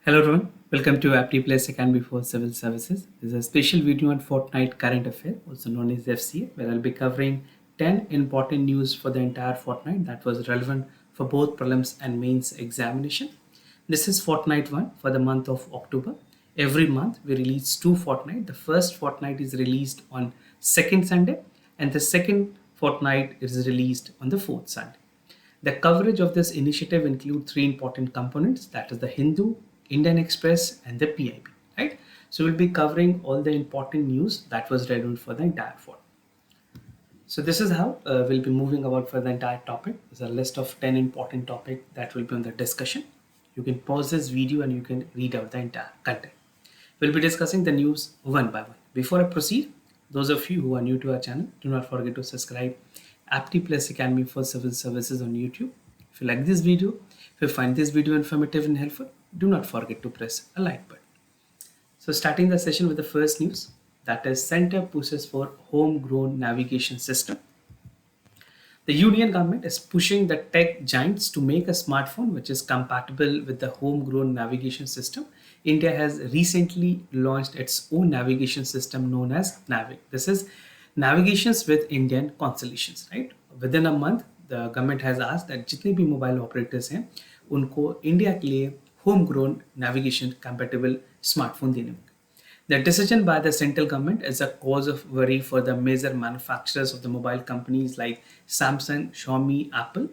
Hello everyone, welcome to Apti Plus Academy for Civil Services. This is a special video on Fortnight Current Affair, also known as FCA, where I'll be covering 10 important news for the entire fortnight that was relevant for both prelims and mains examination. This is Fortnight 1 for the month of October. Every month we release two fortnight. The first fortnight is released on second Sunday and the second fortnight is released on the fourth Sunday. The coverage of this initiative include three important components, that is the Hindu, Indian Express and the PIB, right? So we'll be covering all the important news that was relevant for the entire fortnight. So this is how we'll be moving about for the entire topic. There's a list of 10 important topics that will be on the discussion. You can pause this video and you can read out the entire content. We'll be discussing the news one by one. Before I proceed, those of you who are new to our channel, do not forget to subscribe Apti Plus Academy for Civil Services on YouTube. If you like this video, if you find this video informative and helpful, do not forget to press a like button. So starting the session with the first news, that is Center pushes for homegrown navigation system. The union government is pushing the tech giants to make a smartphone which is compatible with the homegrown navigation system. India has recently launched its own navigation system known as Navig. This is navigations with Indian constellations, right? Within a month, the government has asked that जितने भी mobile operators हैं उनको India के लिए homegrown navigation compatible smartphone देने होंगे. The decision by the central government is a cause of worry for the major manufacturers of the mobile companies like Samsung, Xiaomi, Apple,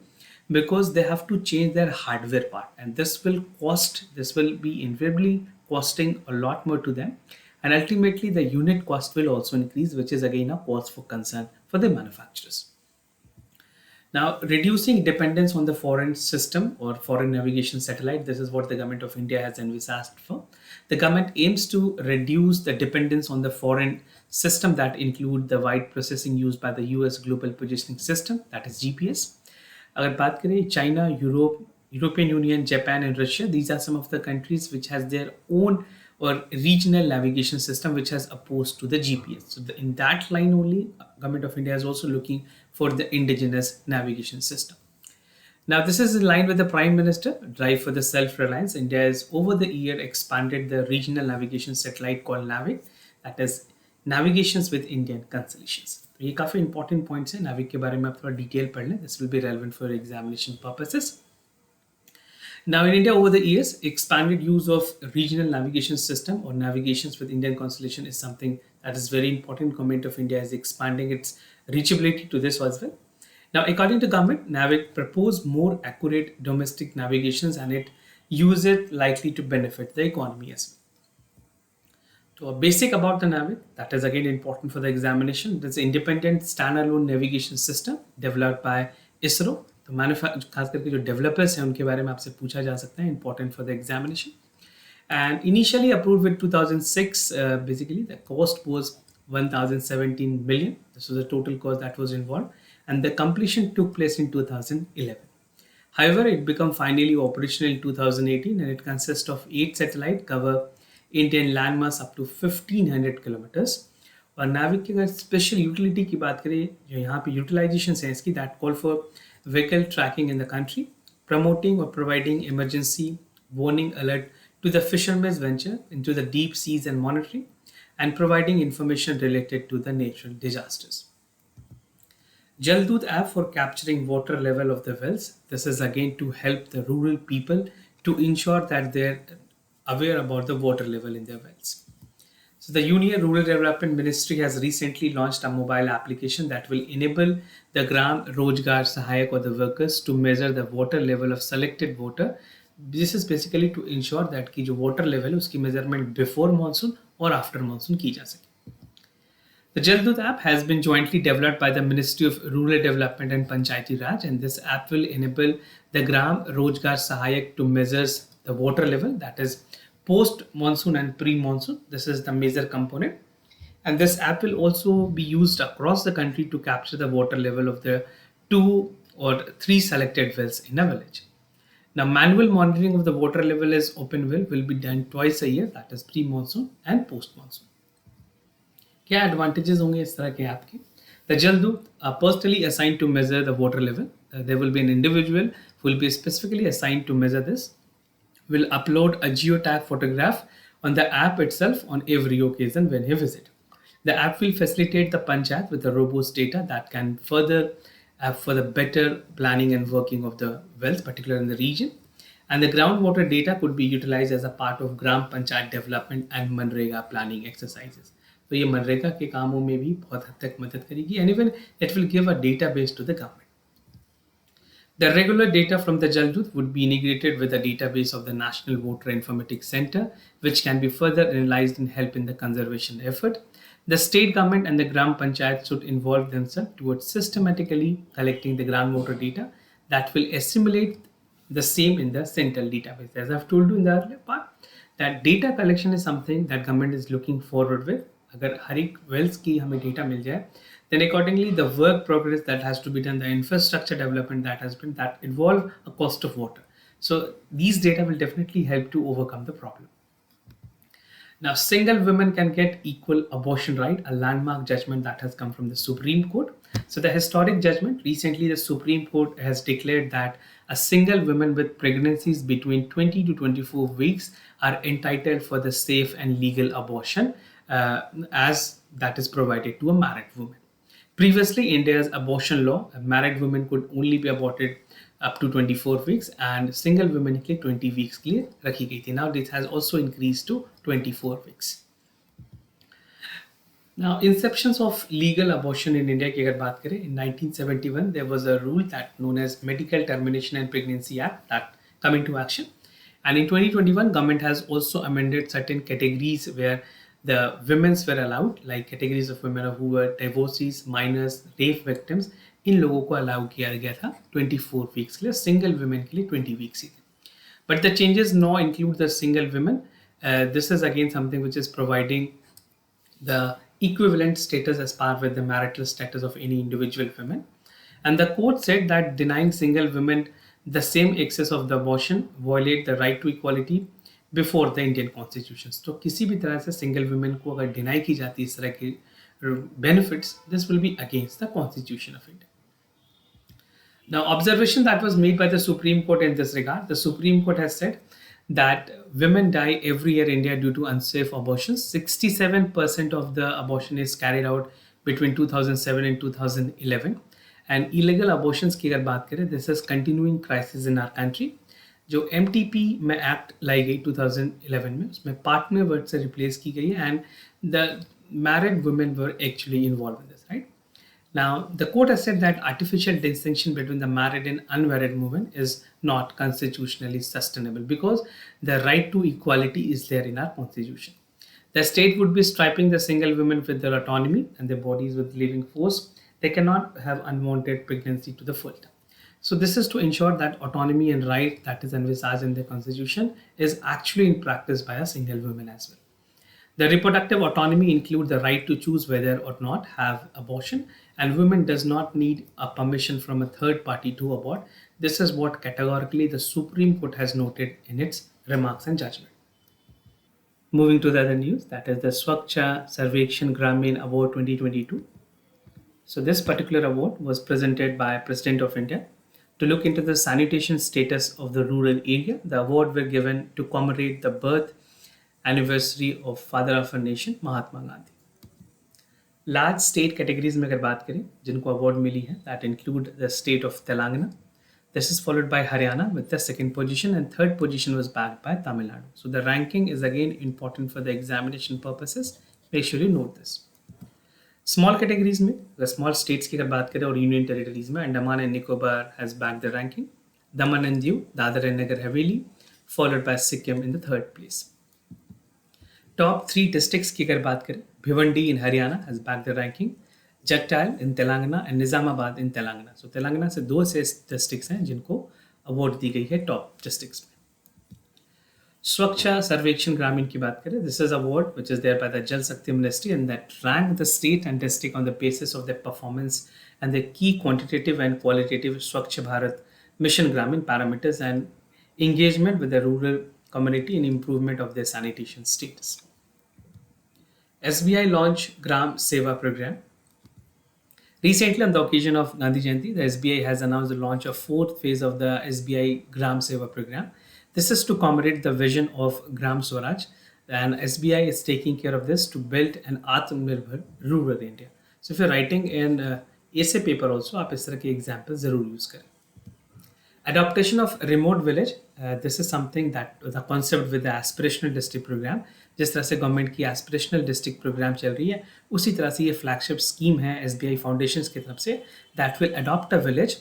because they have to change their hardware part, and this will be invariably costing a lot more to them, and ultimately the unit cost will also increase, which is again a cause for concern for the manufacturers. Now, reducing dependence on the foreign system or foreign navigation satellite, this is what the government of India has envisaged for. The government aims to reduce the dependence on the foreign system that include the wide processing used by the US Global Positioning System, that is GPS. अगर बात करें China, Europe, European Union, Japan and Russia, these are some of the countries which has their own or regional navigation system which has opposed to the GPS. So in that line only, government of India is also looking for the indigenous navigation system. Now this is in line with the Prime Minister drive for the self-reliance. India has over the year expanded the regional navigation satellite called Navig, that is navigations with Indian constellations. तो ये काफ़ी important points है. Navig के बारे में आप थोड़ा detail पढ़ लें. This will be relevant for examination purposes. Now in India over the years, expanded use of regional navigation system or navigations with Indian constellation is something that is very important. Government of India is expanding its reachability to this as well. Now according to government, Navig propose more accurate domestic navigations and it use it likely to benefit the economy as well. So a basic about the Navig, that is again important for the examination. It is independent standalone navigation system developed by ISRO. तो खास करके जो developers हैं उनके बारे में आपसे पूछा जा सकता है, important for the examination. And initially approved with 2006, basically the cost was 1017 billion. This was the total cost that was involved, and the completion took place in 2011. However, it became finally operational in 2018, and it consists of 8 satellites, cover Indian landmass up to 1500 kilometers. और नाविक की अगर special utility की बात करें, जो यहाँ पे यूटिलाइजेशन है इसकी, that call for vehicle tracking in the country, promoting or providing emergency warning alert to the fishermen's venture into the deep seas and monitoring, and providing information related to the natural disasters. Jal Doot app for capturing water level of the wells. This is again to help the rural people to ensure that they're aware about the water level in their wells. So the Union Rural Development Ministry has recently launched a mobile application that will enable the Gram Rojgar Sahayak or the workers to measure the water level of selected water. This is basically to ensure that की जो water level है उसकी measurement before monsoon और after monsoon की जा सके. The Jal Doot app has been jointly developed by the Ministry of Rural Development and Panchayati Raj, and this app will enable the Gram Rojgar Sahayak to measure the water level, that is post monsoon and pre-monsoon. This is the major component, and this app will also be used across the country to capture the water level of the 2 or 3 selected wells in a village. Now manual monitoring of the water level as open well will be done twice a year, that is pre-monsoon and post-monsoon. क्या advantages होंगे इस तरह के app के? The Jal Doot are personally assigned to measure the water level. There will be an individual who will be specifically assigned to measure this. will upload a geotag photograph on the app itself on every occasion when he visits. The app will facilitate the panchayat with the robust data that can further for the better planning and working of the wells, particularly in the region. And the groundwater data could be utilized as a part of Gram Panchayat development and Manrega planning exercises. तो ये मनरेगा के कामों में भी बहुत हद तक मदद करेगी, and even it will give a database to the government. The regular data from the Jaldut would be integrated with the database of the National Voter Informatics Center, which can be further analyzed and help in the conservation effort. The state government and the Gram Panchayat should involve themselves towards systematically collecting the groundwater data that will assimilate the same in the central database. As I've told you in the earlier part, that data collection is something that government is looking forward with. अगर हर एक wells की हमें data मिल जाए, then accordingly the work progress that has to be done, the infrastructure development that involve a cost of water. So these data will definitely help to overcome the problem. Now, single women can get equal abortion right, a landmark judgment that has come from the Supreme Court. So the historic judgment, recently the Supreme Court has declared that a single woman with pregnancies between 20 to 24 weeks are entitled for the safe and legal abortion as that is provided to a married woman. Previously, India's abortion law, a married woman could only be aborted up to 24 weeks and single women के 20 weeks के लिए रखी गई थी. Now this has also increased to 24 weeks. Now, inceptions of legal abortion in India की अगर बात करें, in 1971 there was a rule that known as Medical Termination and Pregnancy Act that come into action, and in 2021 government has also amended certain categories where the women's were allowed, like categories of women who were divorcees, minors, rape victims. इन लोगों को allow किया गया था 24 weeks के लिए, single women के लिए 20 weeks ही थे. But the changes know include the single women. This is again something which is providing the equivalent status as par with the marital status of any individual women. And the court said that denying single women the same access of the abortion violate the right to equality before the Indian Constitution. तो किसी भी तरह से single women को अगर deny की जाती है इस तरह की benefits, this will be against the Constitution of India. Now, observation that was made by the Supreme Court in this regard, the Supreme Court has said that women die every year in India due to unsafe abortions. 67% of the abortion is carried out between 2007 and 2011. And illegal abortions की अगर बात करें, this is continuing crisis in our country. जो MTP में act लाई गई 2011 में, उसमें partner word से रिप्लेस की गई है, and the married women were actually involved in this, right? Now, the court has said that artificial distinction between the married and unmarried women is not constitutionally sustainable because the right to equality is there in our constitution. The state would be striping the single women with their autonomy and their bodies with living force. They cannot have unwanted pregnancy to the full term. So this is to ensure that autonomy and right that is envisaged in the constitution is actually in practice by a single woman as well. The reproductive autonomy includes the right to choose whether or not have abortion, and women does not need a permission from a third party to abort. This is what categorically the Supreme Court has noted in its remarks and judgment. Moving to the other news, that is the Swachha Sarvekshan Grameen Award 2022. So this particular award was presented by President of India to look into the sanitation status of the rural area. The award were given to commemorate the birth anniversary of father of our nation, Mahatma Gandhi. Large state categories में अगर बात करें जिनको award मिली है, that include the state of Telangana. This is followed by Haryana with the second position, and third position was backed by Tamil Nadu. So the ranking is again important for the examination purposes. Make sure you note this. Small categories में, the small states की अगर बात करें और union territories में, Andaman and Nicobar has backed the ranking. Daman and Diu, Dadar and Nagar Haveli, followed by Sikkim in the third place. Top 3 districts की अगर बात करें, Bhiwandi in Haryana has backed the ranking, Jagtal in Telangana and Nizamabad in Telangana. So Telangana से 2 से districts हैं जिनको award दी गई है top districts में. Swachha Sarvekshan Grameen की बात करें, this is award which is there by the Jal Shakti Ministry and that rank the state and district on the basis of their performance and the key quantitative and qualitative Swachh Bharat Mission Grameen parameters and engagement with the rural community in improvement of their sanitation status. SBI launched Gram Seva program. Recently, on the occasion of Gandhi Jayanti, the SBI has announced the launch of 4th phase of the SBI Gram Seva program. This is to commemorate the vision of Gram Swaraj, and SBI is taking care of this to build an Atmanirbhar rural India. So if you're writing in essay paper also, आप इस तरह के example जरूर use करें. Adaptation of remote village. This is something that the concept with the aspirational district program, जिस तरह से government की aspirational district program चल रही है, उसी तरह से ये flagship scheme है SBI Foundations की तरफ से, that will adopt a village.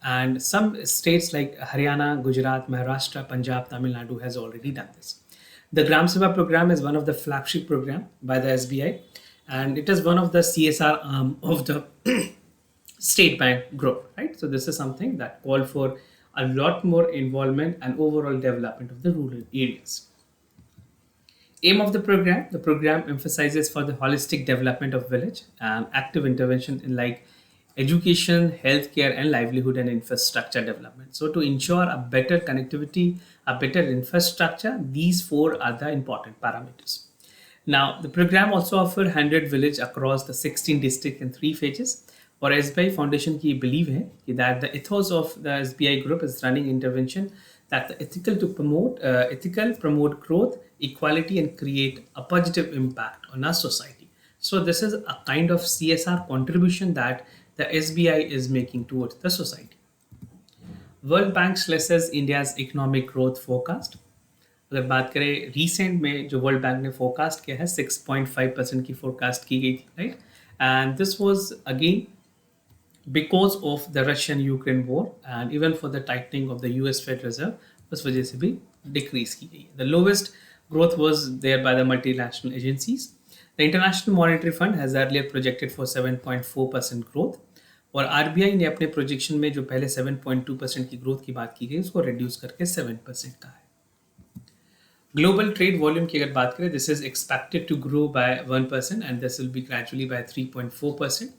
And some states like Haryana, Gujarat, Maharashtra, Punjab, Tamil Nadu has already done this. The Gram Seva program is one of the flagship program by the SBI, and it is one of the CSR arm of the state bank group, right? So this is something that called for a lot more involvement and overall development of the rural areas. Aim of the program emphasizes for the holistic development of village and active intervention in like education, healthcare, and livelihood and infrastructure development. So to ensure a better connectivity, a better infrastructure, these four are the important parameters. Now, the program also offered 100 village across the 16 districts in 3 phases. और SBI Foundation की believe है कि that the ethos of the SBI group is running intervention that the ethical promote growth, equality, and create a positive impact on our society. So this is a kind of CSR contribution that the SBI is making towards the society. World Bank stresses India's economic growth forecast. अगर बात करें recent में जो world bank ने forecast किया है 6.5% की forecast की गई थी, right. And this was again because of the Russian-Ukraine war and even for the tightening of the US Fed Reserve उस वजह से भी decrease की गई है. The lowest growth was there by the multinational agencies. The International Monetary Fund has earlier projected for 7.4% growth और RBI ने अपने प्रोजेक्शन में जो पहले 7.2% की ग्रोथ की बात की गई उसको रिड्यूस करके 7% का है. Global trade volume की अगर बात करें, this is expected to grow by 1% and this will be gradually by 3.4%.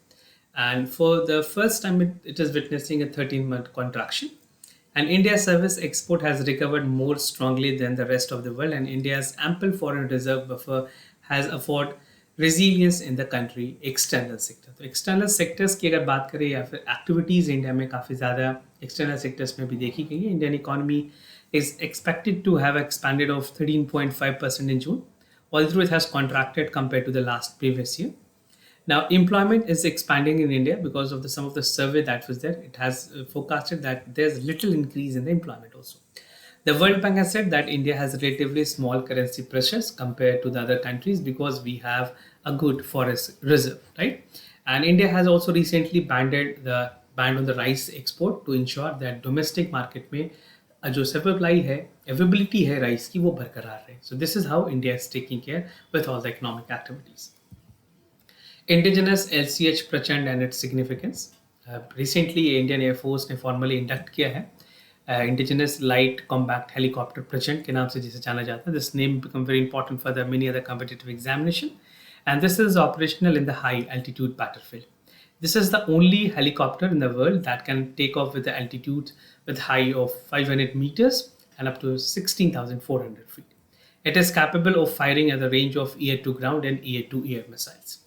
And for the first time, it is witnessing a 13-month contraction. And India's service export has recovered more strongly than the rest of the world, and India's ample foreign reserve buffer has afforded resilience in the country external sector. तो external sectors की अगर बात करें या फिर activities India में काफ़ी ज़्यादा external sectors में भी देखी गई है. Indian economy is expected to have expanded of 13.5% in June, although it has contracted compared to the last previous year. Now, employment is expanding in India because of some of the survey that was there. It has forecasted that there's little increase in the employment also. The World Bank has said that India has relatively small currency pressures compared to the other countries because we have a good forex reserve, right? And India has also recently banned on the rice export to ensure that domestic market में जो supply है, availability है rice की वो बरकरार रहे. So this is how India is taking care with all the economic activities. Indigenous LCH Prachand and its significance. Recently, Indian Air Force ने formally induct किया है Indigenous Light Combat Helicopter Prachand के नाम से जिसे जाना जाता है. This name become very important for the many other competitive examination, and this is operational in the high altitude battlefield. This is the only helicopter in the world that can take off with the altitude with high of 500 meters and up to 16,400 feet. It is capable of firing at the range of air-to-ground and air-to-air missiles.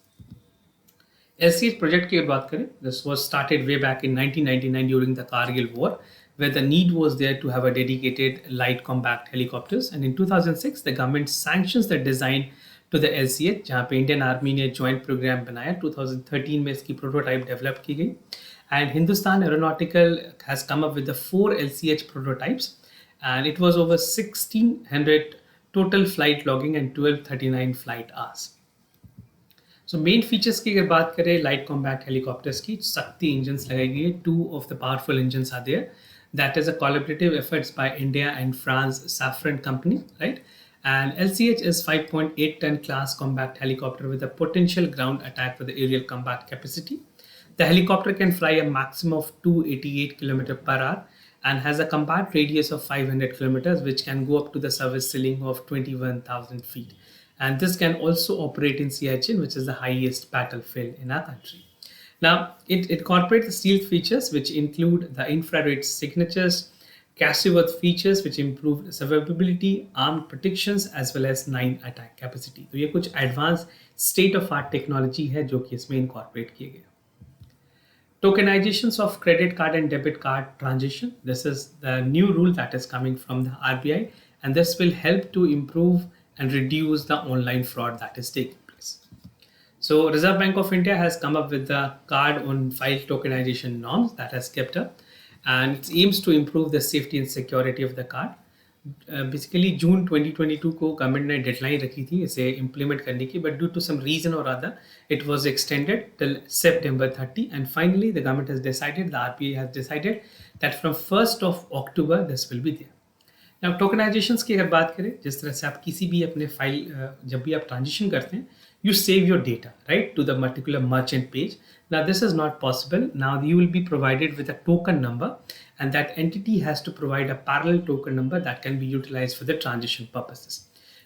LCH project की बात करें, this was started way back in 1999 during the Kargil war, where the need was there to have a dedicated light combat helicopters, and in 2006 the government sanctions the design to the LCH, जहाँ पे Indian Army ने joint program बनाया. 2013 में इसकी prototype develop की गई, and Hindustan Aeronautical has come up with the 4 LCH prototypes, and it was over 1600 total flight logging and 1239 flight hours. So main features की अगर बात करें लाइट कॉम्बैट हेलीकॉप्टर्स की, शक्ति इंजन्स लगाई गई है. 2 of the powerful engines are there. That is a collaborative efforts by India and France Safran company, right? And LCH is 5.8 ton class combat helicopter with a potential ground attack with the aerial combat capacity. The helicopter can fly a maximum of 288 km per hour and has a combat radius of 500 kilometers, which can go up to the service ceiling of 21,000 feet. And this can also operate in Siachen, which is the highest battlefield in our country. Now, it incorporates stealth features, which include the infrared signatures, Cassioworth features, which improve survivability, armed protections, as well as 9 attack capacity. तो ये कुछ advanced state of art technology है जो कि इसमें incorporate किए गए. Tokenizations of credit card and debit card transaction. This is the new rule that is coming from the RBI, and this will help to improve and reduce the online fraud that is taking place. So Reserve Bank of India has come up with the card on file tokenization norms that has kept up, and it aims to improve the safety and security of the card. Basically June 2022 को government ने deadline रखी थी इसे implement करने की, but due to some reason और other it was extended till September 30, and finally the government has decided, the RBI has decided that from 1st of October this will be there. Now tokenizations की अगर बात करें, जिस तरह से आप किसी भी अपने फाइल जब भी आप ट्रांजिशन करते हैं, you save your data, right, to the particular merchant page. Now this is not possible. Now you will be provided with a token number, and that entity has to provide a parallel token number that can be utilized for the transition purposes.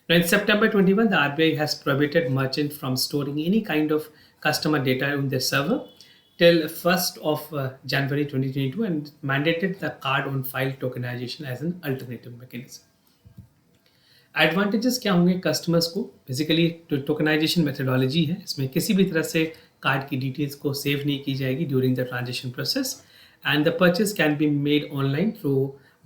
Now in September 21, the RBI has prohibited merchants from storing any kind of customer data on their server till 1st of January 2022, and mandated the card on file tokenization as an alternative mechanism. Advantages क्या होंगे customers को? Basically tokenization methodology है, इसमें किसी भी तरह से card की डिटेल्स को सेव नहीं की जाएगी during the transaction process, and the purchase can be made online through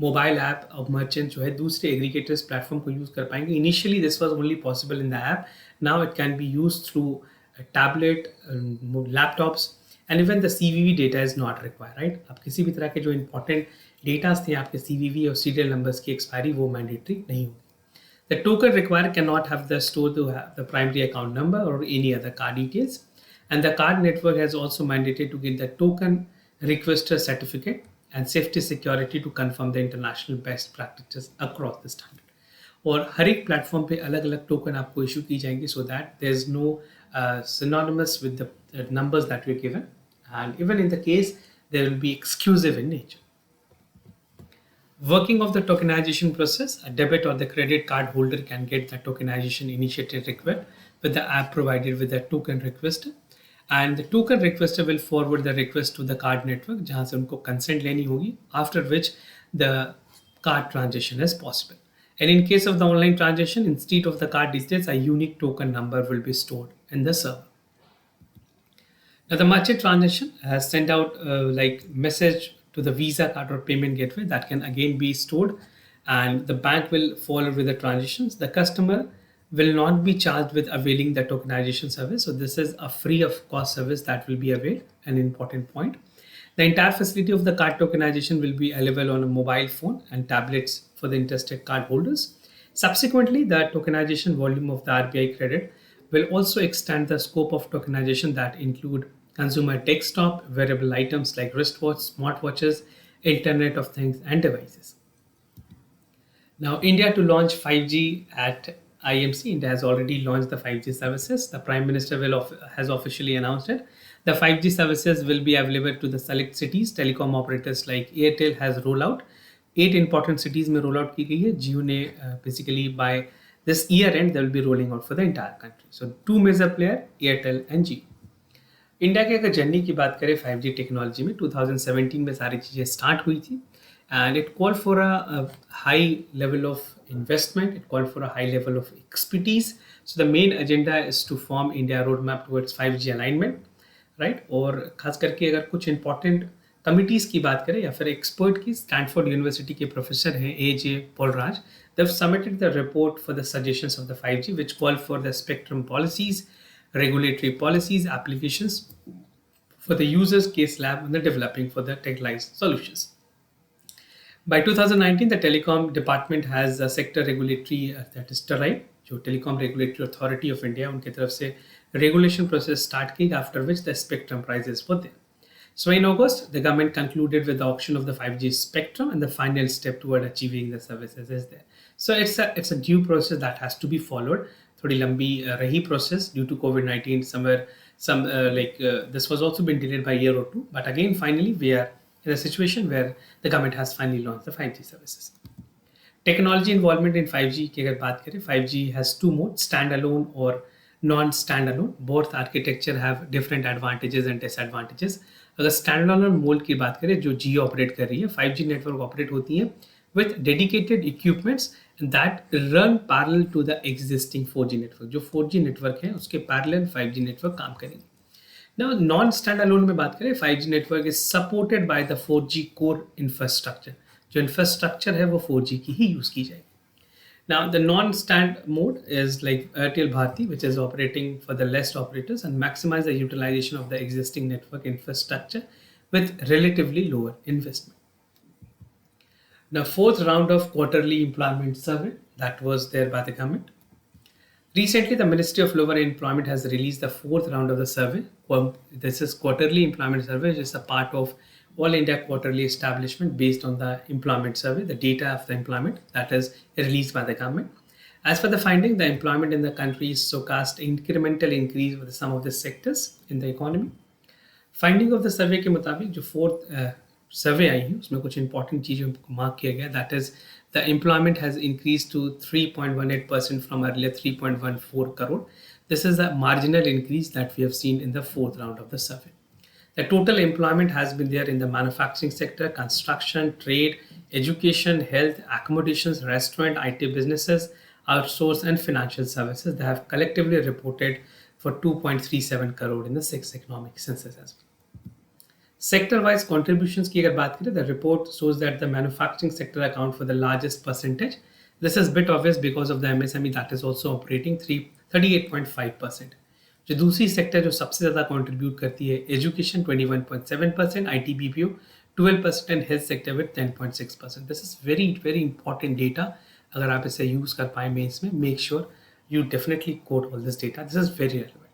mobile app. और मर्चेंट जो है दूसरे एग्रीगेटर्स प्लेटफॉर्म को यूज़ कर पाएंगे. Initially this was only possible in the app, now it can be use through tablet, laptops, and even the CVV data is not required, right. अब किसी भी तरह के जो इंपॉर्टेंट डेटास थे आपके CVV और सीरियल नंबर्स की एक्सपायरी वो मैंडेटरी नहीं होगी. The token required cannot have the store to have the primary account number or any other card details. And the card network has also mandated to get the token requester certificate and safety security to confirm the international best practices across the standard. और हर एक platform पे अलग अलग token आपको issue की जाएंगी, so that there is no synonymous with the numbers that were given, and even in the case they will be exclusive in nature. Working of the tokenization process, a debit or the credit card holder can get the tokenization initiated request with the app provided with the token requester, and the token requester will forward the request to the card network जहाँ से उनको consent लेनी होगी, after which the card transaction is possible. And in case of the online transaction, instead of the card details, a unique token number will be stored in the server. Now the merchant transaction has sent out like message to the Visa card or payment gateway that can again be stored, and the bank will follow with the transitions. The customer will not be charged with availing the tokenization service, so this is a free of cost service that will be availed, an important point. The entire facility of the card tokenization will be available on a mobile phone and tablets for the interested card holders. Subsequently, the tokenization volume of the RBI credit will also extend the scope of tokenization that include consumer desktop, wearable items like wristwatch, smartwatches, Internet of Things, and devices. Now, India to launch 5G at IMC. India has already launched the 5G services. The Prime Minister has officially announced it. The 5G services will be available to the select cities. Telecom operators like Airtel has rolled out 8 important cities में roll out की गई है. Jio ने basically by this year end they will be rolling out for the entire country. So 2 major player, Airtel and Jio. India के अगर journey की बात करें 5G टेक्नोलॉजी में, 2017 में सारी चीज़ें स्टार्ट हुई थी, and it call for a high level of investment, it call for a high level of expertise. So the main agenda is to form India road map towards 5G alignment, right. और खास करके अगर कुछ important committees की बात करें या फिर एक्सपर्ट की, स्टैनफोर्ड यूनिवर्सिटी के प्रोफेसर हैं AJ Paulraj, they have submitted the report for the suggestions of the 5G which call for the spectrum policies, regulatory policies, applications for the users, case lab, and the developing for the technologized solutions. By 2019, the Telecom Department has a sector regulatory that is TRAI, जो Telecom Regulatory Authority of India, उनके तरफ से regulation process start की, after which the spectrum prices were there. So in August, the government concluded with the auction of the 5G spectrum, and the final step toward achieving the services is there. So it's a due process that has to be followed. थोड़ी लंबी रही process due to COVID-19. This was also been delayed by a year or two, but again finally we are in a situation where the government has finally launched the 5G services. Technology involvement in 5G की अगर बात करें, 5G has 2 modes, standalone or non-standalone. Both architecture have different advantages and disadvantages. अगर standalone mode की बात करें, जो Jio operate कर रही है, 5G नेटवर्क ऑपरेट होती है with dedicated equipments that run parallel to the existing 4G network. जो 4G नेटवर्क है उसके parallel 5G नेटवर्क काम करेंगे. Now, non-standalone में बात करें 5G network is supported by the 4G core infrastructure. जो infrastructure है वो 4G की ही use की जाएगी. Now, the non-stand mode is like Airtel Bharti, which is operating for the less operators and maximize the utilization of the existing network infrastructure with relatively lower investment. The fourth round of quarterly employment survey that was there by the government. Recently, the Ministry of Labor and Employment has released the fourth round of the survey. This is quarterly employment survey, which is a part of All India quarterly establishment based on the employment survey, the data of the employment that is released by the government. As per the finding, the employment in the country is forecast incremental increase with some of the sectors in the economy. Finding of the survey के मुताबिक जो fourth सर्वे आई है उसमें कुछ important चीज़ों को mark किया गया that is the employment has increase to 3.18% from earlier 3.14 crore. This is a marginal increase that we have seen in the fourth round of the survey. The total employment has been there in the manufacturing sector, construction, trade, education, health, accommodations, restaurant, IT businesses, outsource and financial services. They have collectively reported for 2.37 crore in the sixth economic census as well. Sector-wise contributions की अगर बात करें, the report shows that the manufacturing sector account for the largest percentage. This is a bit obvious because of the MSME that is also operating 38.5%. जो दूसरी sector जो सबसे ज़्यादा contribute करती है education 21.7%, IT BPO 12% and health sector with 10.6%. This is very very important data. अगर आप इसे यूज़ कर पाए मेंस में, make sure you definitely quote all this data. This is very relevant.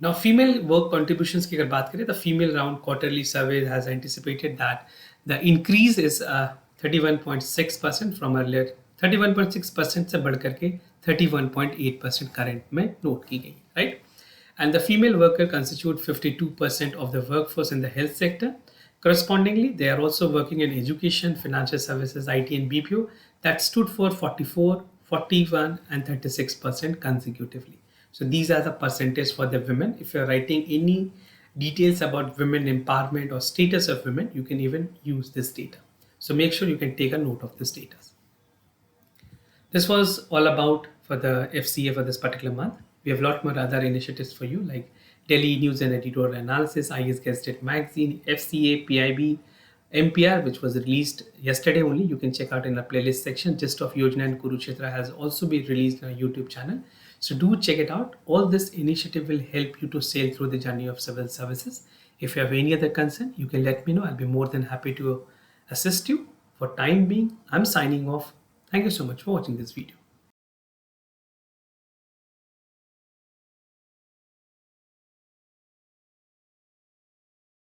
Now, female work contributions की अगर बात करें, the female round quarterly survey has anticipated that the increase is 31.6% from earlier 31.6% से बढ़ करके 31.8% current में note की गई, right? And the female worker constitute 52% of the workforce in the health sector. Correspondingly, they are also working in education, financial services, IT and BPO that stood for 44, 41 and 36% consecutively. So these are the percentage for the women. If you're writing any details about women empowerment or status of women, you can even use this data. So make sure you can take a note of this data. This was all about for the FCA for this particular month. We have a lot more other initiatives for you like Daily News and Editorial Analysis, IASGYAN State Magazine, FCA, PIB, MPR, which was released yesterday only. You can check out in the playlist section. Gist of Yojana and Kurukshetra has also been released on our YouTube channel. So do check it out. All this initiative will help you to sail through the journey of civil services. If you have any other concern, you can let me know. I'll be more than happy to assist you. For time being, I'm signing off. Thank you so much for watching this video.